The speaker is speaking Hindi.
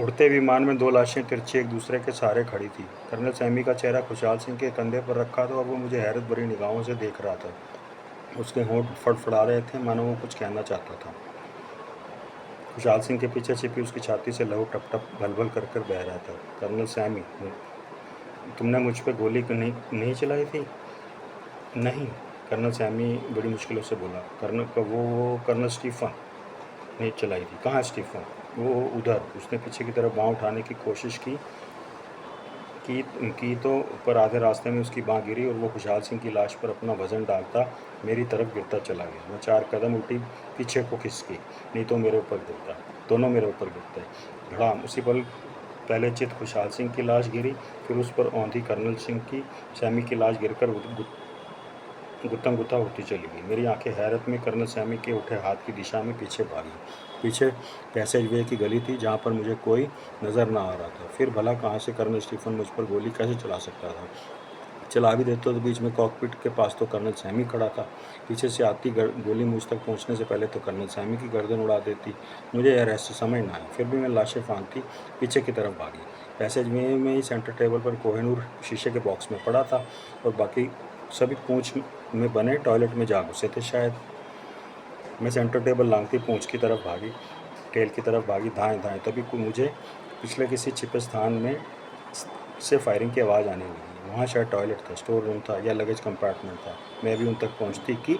उड़ते विमान में दो लाशें तिरछी एक दूसरे के सहारे खड़ी थी। कर्नल सैमी का चेहरा खुशहाल सिंह के कंधे पर रखा था और वो मुझे हैरत भरी निगाहों से देख रहा था। उसके होंठ फड़फड़ा रहे थे, मानो वो कुछ कहना चाहता था। खुशहाल सिंह के पीछे छिपी उसकी छाती से लहू टप टप भल कर कर बह रहा था। कर्नल सैमी, तुमने मुझ पर गोली नहीं चलाई थी? नहीं, कर्नल सैमी बड़ी मुश्किलों से बोला। कर्नल स्टीफन ने चलाई थी। कहाँ स्टीफन? वो उधर। उसने पीछे की तरफ बाँह उठाने की कोशिश की तो पर आधे रास्ते में उसकी बाँह गिरी और वो खुशहाल सिंह की लाश पर अपना वजन डालता मेरी तरफ गिरता चला गया। मैं 4 कदम उल्टी पीछे को खिसकी, नहीं तो मेरे ऊपर गिरता। दोनों मेरे ऊपर गिरते। धड़ाम। उसी पल पहले चित खुशहाल सिंह की लाश गिरी, फिर उस पर औंधी कर्नल सैमी की लाश गिरकर गुत्थम गुत्था होती चली गई। मेरी आंखें हैरत में कर्नल सैमी के उठे हाथ की दिशा में पीछे भागी। पीछे पैसेज वे की गली थी जहाँ पर मुझे कोई नज़र ना आ रहा था। फिर भला कहाँ से कर्नल स्टीफन मुझ पर गोली कैसे चला सकता था? चला भी देता तो बीच में कॉकपिट के पास तो कर्नल सैमी खड़ा था। पीछे से आती गोली मुझ तक पहुंचने से पहले तो कर्नल सैमी की गर्दन उड़ा देती। मुझे यह रहस्य समझ ना आया। फिर भी मैं लाशें फांदती पीछे की तरफ भागी। पैसेज में ही सेंटर टेबल पर कोहिनूर शीशे के बॉक्स में पड़ा था और बाकी सभी पूंछ में बने टॉयलेट में जा घुसे थे शायद। मैं सेंटर टेबल लांघती पूंछ की तरफ भागी, टेल की तरफ भागी, धाएं धाएं। तभी मुझे पिछले किसी छिपे स्थान में से फायरिंग की आवाज़ आने लगी। वहाँ शायद टॉयलेट था, स्टोर रूम था या लगेज कंपार्टमेंट था। मैं भी उन तक पहुँचती कि